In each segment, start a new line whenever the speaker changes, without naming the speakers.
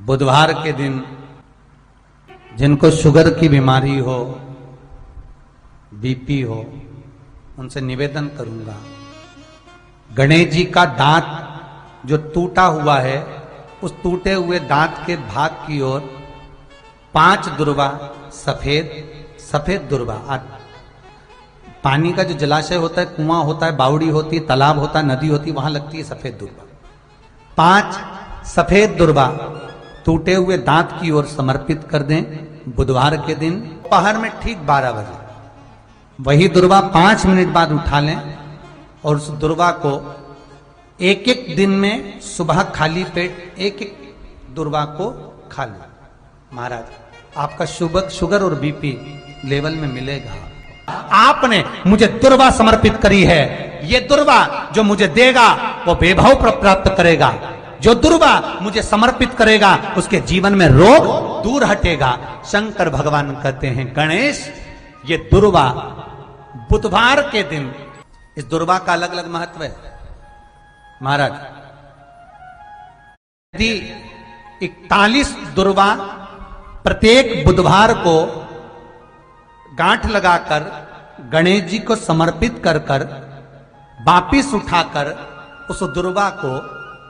बुधवार के दिन जिनको शुगर की बीमारी हो, बीपी हो, उनसे निवेदन करूंगा, गणेश जी का दांत जो टूटा हुआ है, उस टूटे हुए दांत के भाग की ओर 5 दुर्वा सफेद दुर्वा, पानी का जो जलाशय होता है, कुआं होता है, बावड़ी होती है, तालाब होता है, नदी होती है, वहां लगती है सफेद दुर्वा। 5 सफेद दुर्वा टूटे हुए दांत की ओर समर्पित कर दें बुधवार के दिन दोपहर में ठीक 12 बजे। वही दुर्वा 5 मिनट बाद उठा लें और उस दुर्वा को एक दिन में सुबह खाली पेट एक दुर्वा को खा लें। महाराज, आपका शुगर और बीपी लेवल में मिलेगा। आपने मुझे दुर्वा समर्पित करी है, ये दुर्वा जो मुझे देगा वो वैभव प्राप्त करेगा। जो दुर्वा मुझे समर्पित करेगा उसके जीवन में रोग दूर हटेगा। शंकर भगवान कहते हैं, गणेश, ये दुर्वा बुधवार के दिन, इस दुर्वा का अलग अलग महत्व है। महाराज, यदि 41 दुर्वा प्रत्येक बुधवार को गांठ लगाकर गणेश जी को समर्पित कर वापिस उठाकर उस दुर्वा को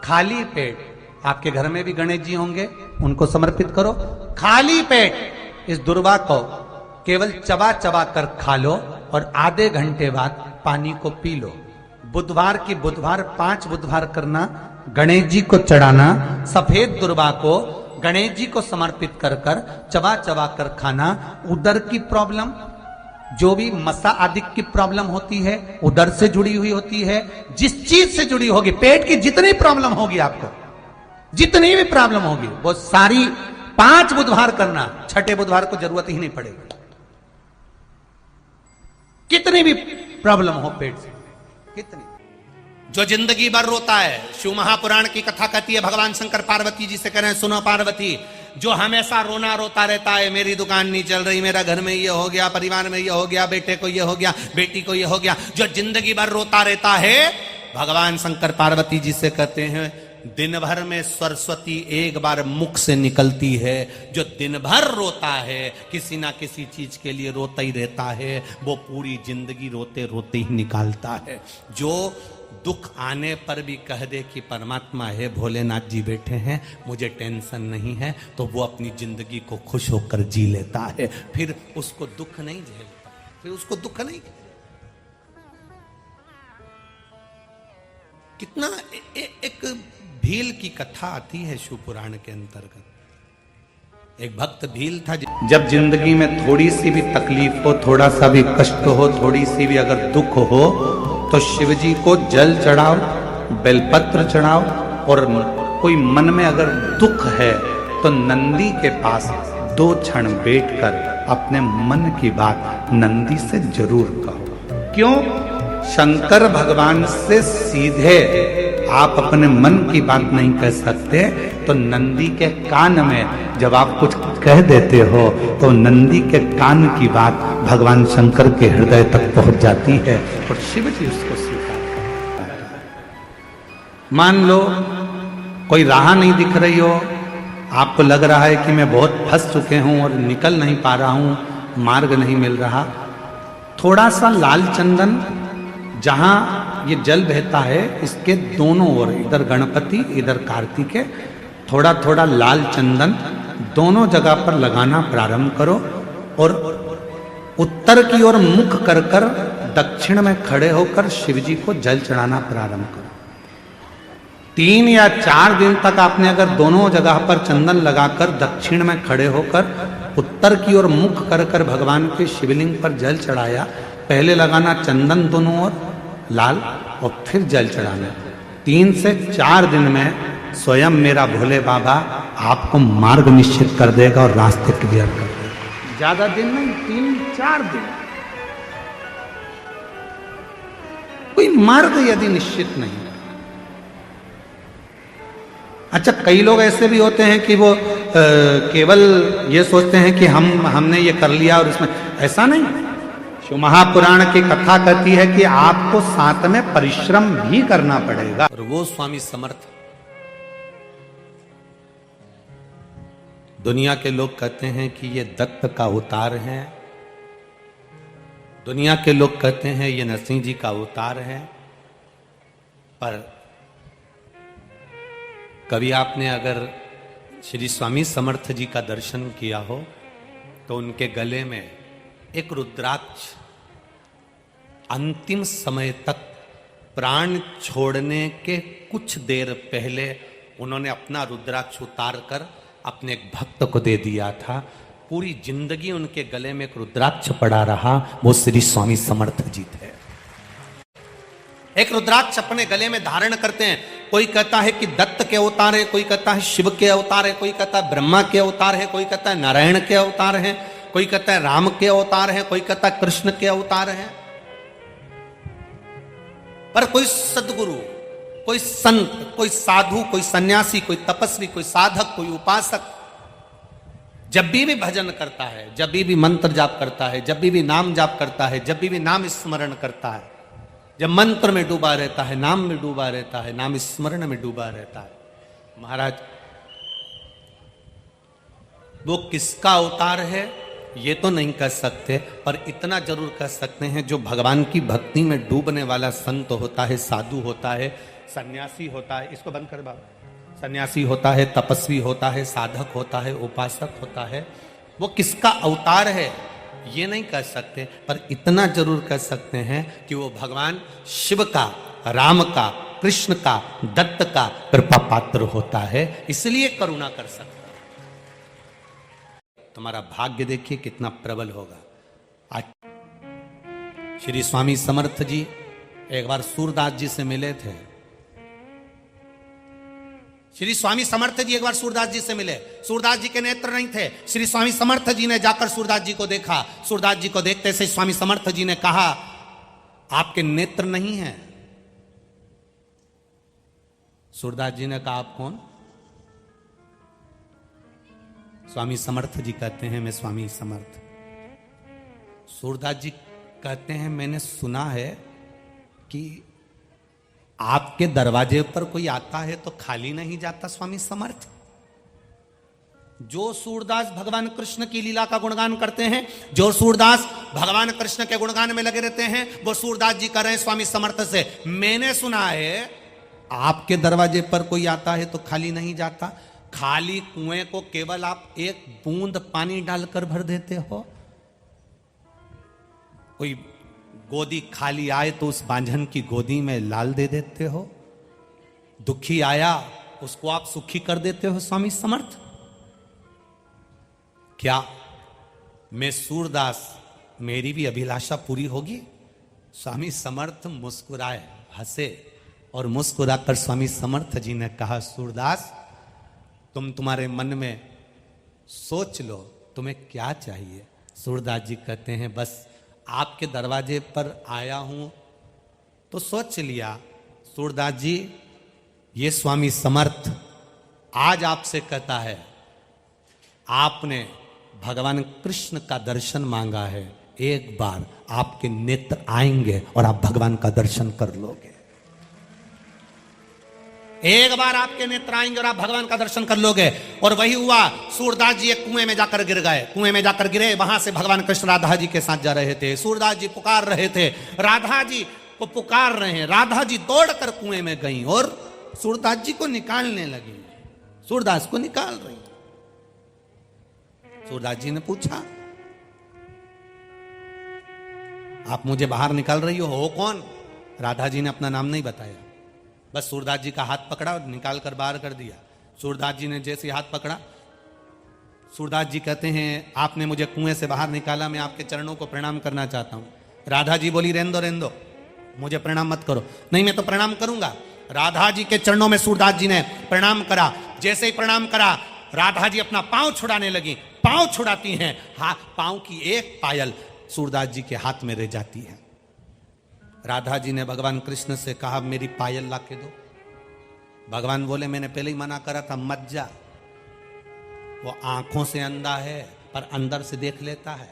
खाली पेट, आपके घर में भी गणेश जी होंगे, उनको समर्पित करो। खाली पेट इस दुर्वा को केवल चबा चबा कर खा लो और आधे घंटे बाद पानी को पी लो। बुधवार की बुधवार 5 बुधवार करना, गणेश जी को चढ़ाना, सफेद दुर्वा को गणेश जी को समर्पित कर चबा चबा कर खाना। उदर की प्रॉब्लम, जो भी मसा आदि की प्रॉब्लम होती है, उदर से जुड़ी हुई होती है, जिस चीज से जुड़ी होगी, पेट की जितनी प्रॉब्लम होगी, आपको जितनी भी प्रॉब्लम होगी, वो सारी 5 बुधवार करना। 6ठे बुधवार को जरूरत ही नहीं पड़ेगी। कितनी भी प्रॉब्लम हो पेट से, कितनी, जो जिंदगी भर रोता है। शिव महापुराण की कथा कहती है, भगवान शंकर पार्वती जी से कह रहे हैं, सुनो पार्वती, जो हमेशा रोता रहता है, मेरी दुकान नहीं चल रही, मेरा घर में ये हो गया, परिवार में ये हो गया, बेटे को ये हो गया, बेटी को ये हो गया, जो जिंदगी भर रोता रहता है, भगवान शंकर पार्वती जी से कहते हैं, दिन भर में सरस्वती एक बार मुख से निकलती है। जो दिन भर रोता है, किसी ना किसी चीज के लिए रोता ही रहता है, वो पूरी जिंदगी रोते रोते ही निकालता है। जो दुख आने पर भी कह दे कि परमात्मा है, भोलेनाथ जी बैठे हैं, मुझे टेंशन नहीं है, तो वो अपनी जिंदगी को खुश होकर जी लेता है। फिर उसको दुख नहीं झेलता, फिर उसको दुख नहीं। कितना एक भील की कथा आती है शिव पुराण के अंतर्गत। एक भक्त भील था, जब जिंदगी में थोड़ी सी भी तकलीफ हो, थोड़ा सा भी कष्ट हो, थोड़ी सी भी अगर दुख हो, तो शिव जी को जल चढ़ाओ, बेलपत्र चढ़ाओ, और कोई मन में अगर दुख है तो नंदी के पास 2 क्षण बैठकर अपने मन की बात नंदी से जरूर कहो। क्यों? शंकर भगवान से सीधे आप अपने मन की बात नहीं कह सकते, तो नंदी के कान में जब आप कुछ कह देते हो, तो नंदी के कान की बात भगवान शंकर के हृदय तक पहुंच जाती है और शिव जी उसको स्वीकार करते हैं। मान लो कोई राह नहीं दिख रही हो, आपको लग रहा है कि मैं बहुत फंस चुके हूं और निकल नहीं पा रहा हूं, मार्ग नहीं मिल रहा, थोड़ा सा लाल चंदन, जहां ये जल बहता है, इसके दोनों ओर, इधर गणपति इधर कार्तिकेय, थोड़ा थोड़ा लाल चंदन दोनों जगह पर लगाना प्रारंभ करो और उत्तर की ओर मुख कर दक्षिण में खड़े होकर शिव जी को जल चढ़ाना प्रारंभ करो। 3 या 4 दिन तक आपने अगर दोनों जगह पर चंदन लगाकर दक्षिण में खड़े होकर उत्तर की ओर मुख कर भगवान के शिवलिंग पर जल चढ़ाया, पहले लगाना चंदन दोनों ओर लाल और फिर जल चढ़ाना। 3 से 4 दिन में स्वयं मेरा भोले बाबा आपको मार्ग निश्चित कर देगा और रास्ते क्लियर कर देगा। ज्यादा दिन नहीं, 3-4 दिन। कोई मार्ग यदि निश्चित नहीं। अच्छा, कई लोग ऐसे भी होते हैं कि वो केवल ये सोचते हैं कि हमने ये कर लिया और इसमें, ऐसा नहीं। शिव महापुराण की कथा कहती है कि आपको साथ में परिश्रम भी करना पड़ेगा। और वो स्वामी समर्थ दुनिया के लोग कहते हैं कि ये दत्त का अवतार है, दुनिया के लोग कहते हैं ये नरसिंह जी का अवतार है। पर कभी आपने अगर श्री स्वामी समर्थ जी का दर्शन किया हो तो उनके गले में एक रुद्राक्ष, अंतिम समय तक प्राण छोड़ने के कुछ देर पहले उन्होंने अपना रुद्राक्ष उतार कर अपने एक भक्त को दे दिया था। पूरी जिंदगी उनके गले में एक रुद्राक्ष पड़ा रहा, वो श्री स्वामी समर्थ जी थे। एक रुद्राक्ष अपने गले में धारण करते हैं। कोई कहता है कि दत्त के अवतार है, कोई कहता है शिव के अवतार है, कोई कहता है ब्रह्मा के अवतार है, कोई कहता है नारायण के अवतार है, कोई कहता है राम के अवतार है, कोई कहता है कृष्ण के अवतार है। पर कोई सदगुरु, कोई संत, कोई साधु, कोई सन्यासी, कोई तपस्वी, कोई साधक, कोई उपासक जब भी भजन करता है, जब भी मंत्र जाप करता है, जब भी नाम जाप करता है, जब भी नाम स्मरण करता है, जब मंत्र में डूबा रहता है, नाम में डूबा रहता है, नाम स्मरण में डूबा रहता है, महाराज वो किसका अवतार है ये तो नहीं कह सकते, पर इतना जरूर कह सकते हैं जो भगवान की भक्ति में डूबने वाला संत होता है, साधु होता है, सन्यासी होता है, इसको बंद कर बाबा, सन्यासी होता है, तपस्वी होता है, साधक होता है, उपासक होता है, वो किसका अवतार है ये नहीं कह सकते, पर इतना जरूर कह सकते हैं कि वो भगवान शिव का, राम का, कृष्ण का, दत्त का कृपा पात्र होता है, इसलिए करुणा कर सकते हैं। तुम्हारा भाग्य देखिए कितना प्रबल होगा। आज श्री स्वामी समर्थ जी एक बार सूरदास जी से मिले थे। श्री स्वामी समर्थ जी एक बार सूरदास जी से मिले। सूरदास जी के नेत्र नहीं थे। श्री स्वामी समर्थ जी ने जाकर सूरदास जी को देखा। सूरदास जी को देखते से स्वामी समर्थ जी ने कहा, आपके नेत्र नहीं हैं। सूरदास जी ने कहा, आप कौन? स्वामी समर्थ जी कहते हैं, मैं स्वामी समर्थ। सूरदास जी कहते हैं, मैंने सुना है कि आपके दरवाजे पर कोई आता है तो खाली नहीं जाता स्वामी समर्थ। जो सूरदास भगवान कृष्ण की लीला का गुणगान करते हैं, जो सूरदास भगवान कृष्ण के गुणगान में लगे रहते हैं, वो सूरदास जी कर रहे हैं स्वामी समर्थ से, मैंने सुना है आपके दरवाजे पर कोई आता है तो खाली नहीं जाता। खाली कुएं को केवल आप एक बूंद पानी डालकर भर देते हो। कोई गोदी खाली आए तो उस बांझन की गोदी में लाल दे देते हो। दुखी आया उसको आप सुखी कर देते हो स्वामी समर्थ। क्या मैं सूरदास, मेरी भी अभिलाषा पूरी होगी? स्वामी समर्थ मुस्कुराए, हंसे और मुस्कुराकर स्वामी समर्थ जी ने कहा, सूरदास तुम्हारे मन में सोच लो तुम्हें क्या चाहिए। सूरदास जी कहते हैं, बस आपके दरवाजे पर आया हूं तो सोच लिया। सूरदास जी, ये स्वामी समर्थ आज आपसे कहता है, आपने भगवान कृष्ण का दर्शन मांगा है, एक बार आपके नेत्र आएंगे और आप भगवान का दर्शन कर लोगे। एक बार आपके नेत्र आएंगे और आप भगवान का दर्शन कर लोगे। और वही हुआ। सूरदास जी एक कुएं में जाकर गिर गए। कुएं में जाकर गिरे, वहां से भगवान कृष्ण राधा जी के साथ जा रहे थे। सूरदास जी पुकार रहे थे, राधा जी को पुकार रहे हैं। राधा जी दौड़कर कुएं में गई और सूरदास जी को निकालने लगी। सूरदास को निकाल रही। सूरदास जी ने पूछा, आप मुझे बाहर निकाल रही हो कौन? राधा जी ने अपना नाम नहीं बताया, बस सूरदास जी का हाथ पकड़ा और निकाल कर बाहर कर दिया। सूरदास जी ने जैसे हाथ पकड़ा, सूरदास जी कहते हैं, आपने मुझे कुएं से बाहर निकाला, मैं आपके चरणों को प्रणाम करना चाहता हूं। राधा जी बोली, रहने दो, मुझे प्रणाम मत करो। नहीं, मैं तो प्रणाम करूंगा। राधा जी के चरणों में सूरदास जी ने प्रणाम करा। जैसे ही प्रणाम करा, राधा जी अपना पांव छुड़ाने लगी। पांव छुड़ाती हैं, पांव की एक पायल सूरदास जी के हाथ में रह जाती है। राधा जी ने भगवान कृष्ण से कहा, मेरी पायल ला के दो। भगवान बोले, मैंने पहले ही मना करा था, मत जा। वो आंखों से अंधा है पर अंदर से देख लेता है।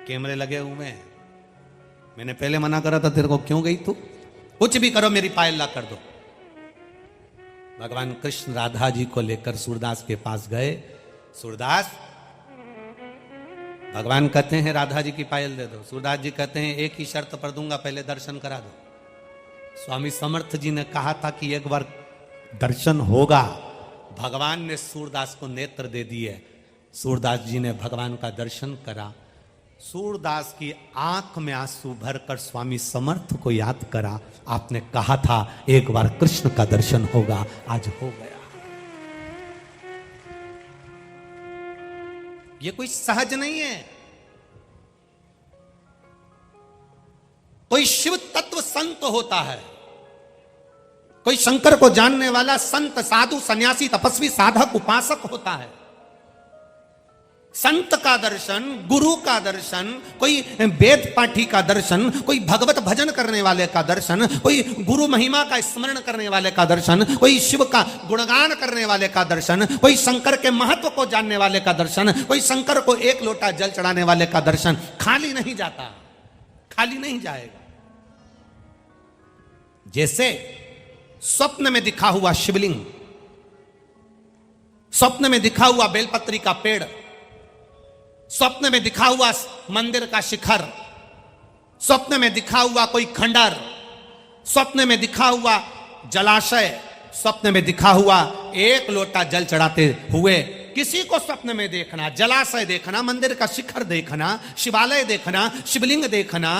कैमरे लगे हुए हैं, मैंने पहले मना करा था तेरे को, क्यों गई तू? कुछ भी करो, मेरी पायल ला कर दो। भगवान कृष्ण राधा जी को लेकर सूरदास के पास गए। सूरदास, भगवान कहते हैं राधा जी की पायल दे दो। सूरदास जी कहते हैं एक ही शर्त पर दूंगा, पहले दर्शन करा दो। स्वामी समर्थ जी ने कहा था कि एक बार दर्शन होगा। भगवान ने सूरदास को नेत्र दे दिए। सूरदास जी ने भगवान का दर्शन करा। सूरदास की आंख में आंसू भरकर स्वामी समर्थ को याद करा, आपने कहा था एक बार कृष्ण का दर्शन होगा, आज हो गया। ये कोई सहज नहीं है। कोई शिव तत्व संत होता है, कोई शंकर को जानने वाला संत, साधु, सन्यासी, तपस्वी, साधक, उपासक होता है। संत का दर्शन, गुरु का दर्शन, कोई वेद पाठी का दर्शन, कोई भगवत भजन करने वाले का दर्शन, कोई गुरु महिमा का स्मरण करने वाले का दर्शन, कोई शिव का गुणगान करने वाले का दर्शन, कोई शंकर के महत्व को जानने वाले का दर्शन, कोई शंकर को एक लोटा जल चढ़ाने वाले का दर्शन खाली नहीं जाता, खाली नहीं जाएगा। जैसे स्वप्न में दिखा हुआ शिवलिंग, स्वप्न में दिखा हुआ बेलपत्री का पेड़, स्वप्न में दिखा हुआ मंदिर का शिखर, स्वप्न में दिखा हुआ कोई खंडर, स्वप्न में दिखा हुआ जलाशय, स्वप्न में दिखा हुआ एक लोटा जल चढ़ाते हुए किसी को स्वप्न में देखना, जलाशय देखना, मंदिर का शिखर देखना, शिवालय देखना, शिवलिंग देखना,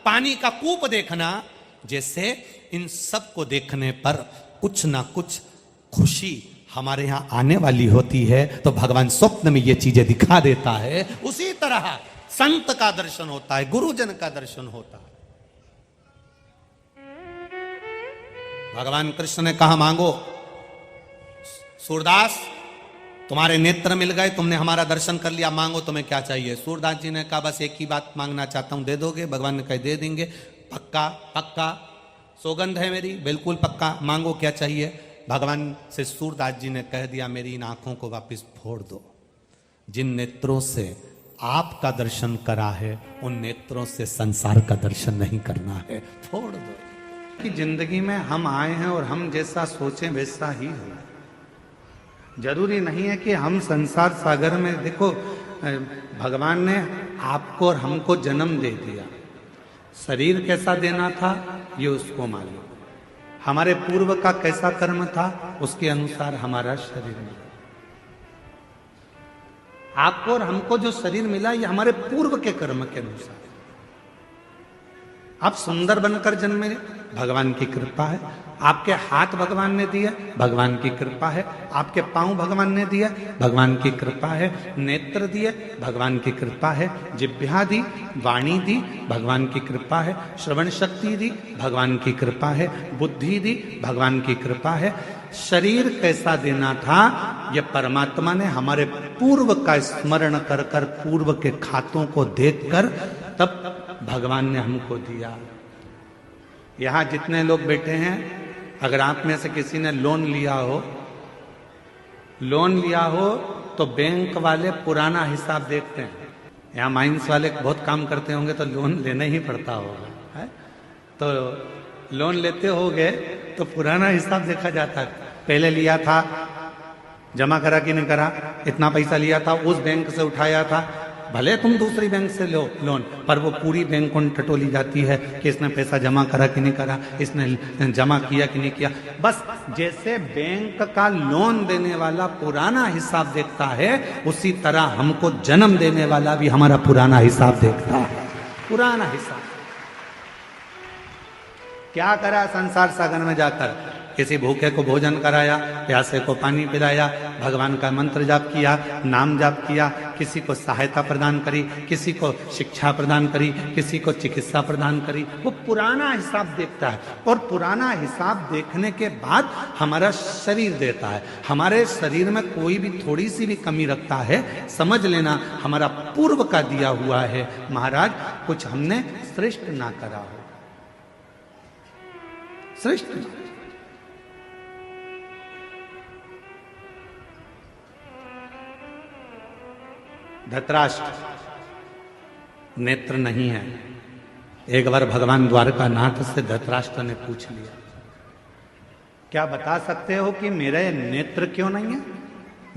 पानी का कूप देखना, जैसे इन सब को देखने पर कुछ ना कुछ खुशी हमारे यहां आने वाली होती है, तो भगवान स्वप्न में ये चीजें दिखा देता है। उसी तरह संत का दर्शन होता है, गुरुजन का दर्शन होता है। भगवान कृष्ण ने कहा मांगो। सूरदास, तुम्हारे नेत्र मिल गए, तुमने हमारा दर्शन कर लिया, मांगो तुम्हें क्या चाहिए। सूरदास जी ने कहा बस एक ही बात मांगना चाहता हूं, दे दोगे? भगवान ने कहा दे देंगे, पक्का पक्का, सौगंध है मेरी, बिल्कुल पक्का, मांगो क्या चाहिए। भगवान से सूरदास जी ने कह दिया मेरी इन आंखों को वापस फोड़ दो। जिन नेत्रों से आपका दर्शन करा है उन नेत्रों से संसार का दर्शन नहीं करना है, फोड़ दो। कि जिंदगी में हम आए हैं और हम जैसा सोचें वैसा ही हो। जरूरी नहीं है कि हम संसार सागर में, देखो भगवान ने आपको और हमको जन्म दे दिया, शरीर कैसा देना था ये उसको मालूम, हमारे पूर्व का कैसा कर्म था उसके अनुसार हमारा शरीर मिला। आपको और हमको जो शरीर मिला ये हमारे पूर्व के कर्म के अनुसार। आप सुंदर बनकर जन्मे, भगवान की कृपा है। आपके हाथ भगवान ने दिए, भगवान की कृपा है। आपके पांव भगवान ने दिए, भगवान की कृपा है। नेत्र दिए, भगवान की कृपा है। जिह्वा दी, वाणी दी, भगवान की कृपा है। श्रवण शक्ति दी, भगवान की कृपा है। बुद्धि दी, भगवान की कृपा है। शरीर कैसा देना था ये परमात्मा ने हमारे पूर्व का स्मरण कर कर, पूर्व के खातों को देखकर तब भगवान ने हमको दिया। यहां जितने लोग बैठे हैं, अगर आप में से किसी ने लोन लिया हो तो बैंक वाले पुराना हिसाब देखते हैं। यहाँ माइंस वाले बहुत काम करते होंगे तो लोन लेना ही पड़ता होगा, है? तो लोन लेते होगे तो पुराना हिसाब देखा जाता है। पहले लिया था, जमा करा कि नहीं करा, इतना पैसा लिया था, उस बैंक से उठाया था, भले तुम दूसरी बैंक से लो लोन, पर वो पूरी बैंक उन टटोली जाती है कि इसने पैसा जमा करा कि नहीं करा, इसने जमा किया कि नहीं किया। बस जैसे बैंक का लोन देने वाला पुराना हिसाब देखता है, उसी तरह हमको जन्म देने वाला भी हमारा पुराना हिसाब देखता है। पुराना हिसाब क्या करा संसार सागर में जाकर, किसी भूखे को भोजन कराया, प्यासे को पानी पिलाया, भगवान का मंत्र जाप किया, नाम जाप किया, किसी को सहायता प्रदान करी, किसी को शिक्षा प्रदान करी, किसी को चिकित्सा प्रदान करी। वो पुराना हिसाब देखता है और पुराना हिसाब देखने के बाद हमारा शरीर देता है। हमारे शरीर में कोई भी थोड़ी सी भी कमी रखता है, समझ लेना हमारा पूर्व का दिया हुआ है। महाराज कुछ हमने श्रेष्ठ ना करा हो, श्रेष्ठ ना। धृतराष्ट्र नेत्र नहीं है। एक बार भगवान द्वारकानाथ से धृतराष्ट्र ने पूछ लिया, क्या बता सकते हो कि मेरे नेत्र क्यों नहीं है?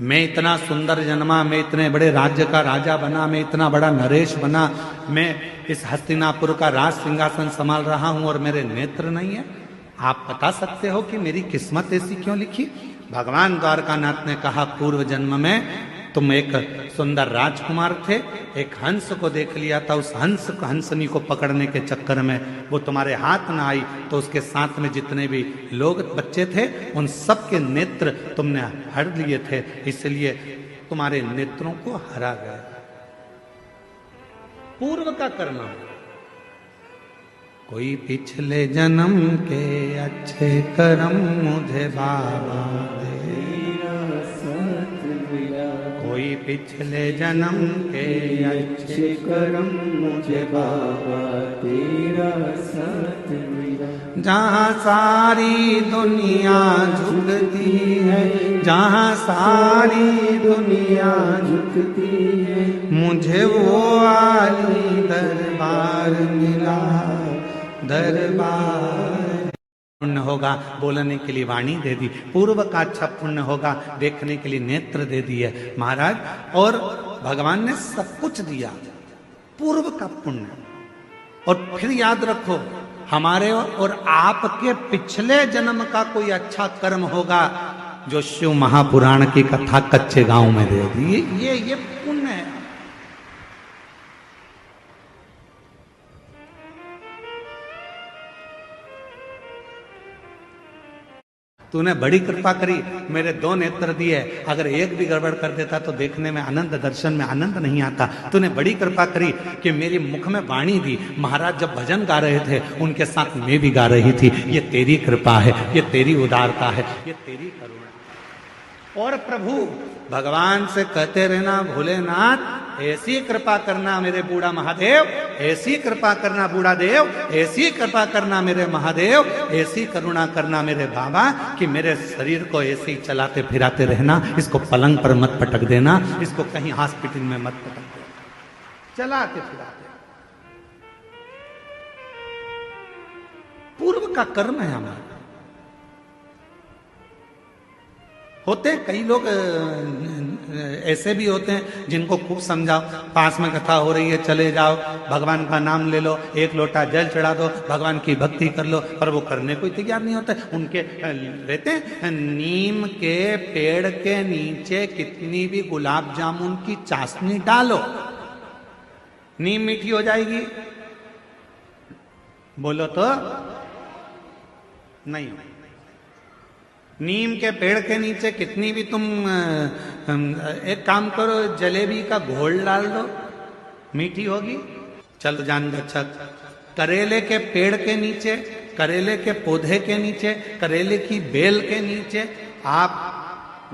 मैं इतना सुंदर जन्मा, मैं इतने बड़े राज्य का राजा बना, मैं इतना बड़ा नरेश बना, मैं इस हस्तिनापुर का राज सिंहासन संभाल रहा हूं और मेरे नेत्र नहीं है। आप बता सकते हो कि मेरी किस्मत ऐसी क्यों लिखी? भगवान द्वारकानाथ ने कहा, पूर्व जन्म में तुम एक सुंदर राजकुमार थे, एक हंस को देख लिया था, उस हंसनी को पकड़ने के चक्कर में वो तुम्हारे हाथ ना आई, तो उसके साथ में जितने भी लोग बच्चे थे उन सब के नेत्र तुमने हर लिए थे, इसलिए तुम्हारे नेत्रों को हरा गया। पूर्व का कर्म। कोई पिछले जन्म के अच्छे कर्म मुझे बाबा दे, कोई पिछले जन्म के अच्छे कर्म मुझे बाबा तेरा साथ मिला। जहाँ सारी दुनिया झुकती है, जहाँ सारी दुनिया झुकती है, मुझे वो आली दरबार मिला, दरबार। पुण्य होगा बोलने के लिए वाणी दे दी, पूर्व का अच्छा पुण्य होगा देखने के लिए नेत्र दे दिए महाराज, और भगवान ने सब कुछ दिया, पूर्व का पुण्य। और फिर याद रखो, हमारे और आपके पिछले जन्म का कोई अच्छा कर्म होगा जो शिव महापुराण की कथा कच्चे गांव में दे दी, ये पुण्य है। तूने बड़ी कृपा करी, मेरे 2 नेत्र दिए, अगर एक भी गड़बड़ कर देता तो देखने में आनंद, दर्शन में आनंद नहीं आता। तूने बड़ी कृपा करी कि मेरी मुख में वाणी दी, महाराज जब भजन गा रहे थे उनके साथ मैं भी गा रही थी। ये तेरी कृपा है, ये तेरी उदारता है, ये तेरी करुणा। और प्रभु भगवान से कहते रहना, भोलेनाथ ऐसी कृपा करना मेरे बूढ़ा महादेव, ऐसी कृपा करना बूढ़ा देव, ऐसी कृपा करना मेरे महादेव, ऐसी करुणा करना मेरे बाबा कि मेरे शरीर को ऐसे ही चलाते फिराते रहना, इसको पलंग पर मत पटक देना, इसको कहीं हॉस्पिटल में मत पटक देना, चलाते फिराते। पूर्व का कर्म है हमारा। होते कई लोग ऐसे भी होते हैं जिनको खूब समझाओ, पास में कथा हो रही है चले जाओ, भगवान का नाम ले लो, एक लोटा जल चढ़ा दो, भगवान की भक्ति कर लो, पर वो करने को तैयार नहीं होता। उनके रहते हैं, नीम के पेड़ के नीचे कितनी भी गुलाब जामुन की चाशनी डालो, नीम मीठी हो जाएगी? बोलो तो नहीं। नीम के पेड़ के नीचे कितनी भी तुम एक काम करो, जलेबी का घोल डाल दो, मीठी होगी? चलो जान अच्छा, करेले के पेड़ के नीचे, करेले के पौधे के नीचे, करेले की बेल के नीचे आप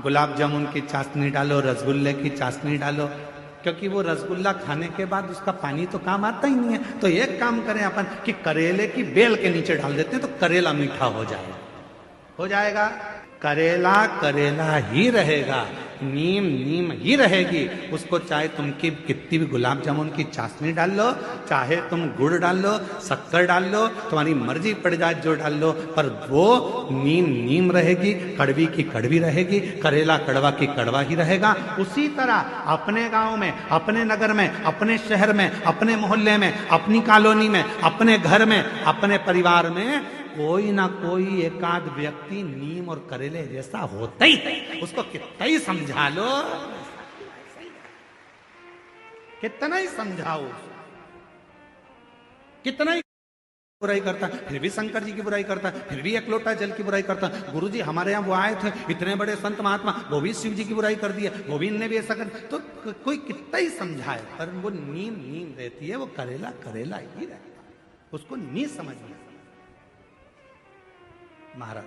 गुलाब जामुन की चाशनी डालो, रसगुल्ले की चाशनी डालो, क्योंकि वो रसगुल्ला खाने के बाद उसका पानी तो काम आता ही नहीं है। तो एक काम करें अपन कि करेले की बेल के नीचे डाल देते हैं, तो करेला मीठा हो जाएगा, हो जाएगा। करेला करेला ही रहेगा, नीम नीम ही रहेगी। उसको चाहे तुम की कितनी भी गुलाब जामुन की चाशनी डाल लो, चाहे तुम गुड़ डाल लो, शक्कर डाल लो, तुम्हारी मर्जी पड़ जाए जो डाल लो, पर वो नीम नीम रहेगी, कड़वी की कड़वी रहेगी, करेला कड़वा की कड़वा ही रहेगा। उसी तरह अपने गांव में, अपने नगर में, अपने शहर में, अपने मोहल्ले में, अपनी कॉलोनी में, अपने घर में, अपने परिवार में कोई ना कोई एकाध व्यक्ति नीम और करेले जैसा होता ही, उसको कितना ही समझा लो, कितना ही समझाओ, कितना ही बुराई करता, फिर भी शंकर जी की बुराई करता, फिर भी एक लोटा जल की बुराई करता। गुरु जी हमारे यहाँ वो आए थे, इतने बड़े संत महात्मा, वो भी शिव जी की बुराई कर दिया, वो भी इनने भी ऐसा कर, तो कोई कितना ही समझाए, पर वो नीम नीम रहती है, वो करेला करेला ही रहता, उसको नहीं समझ में। महाराज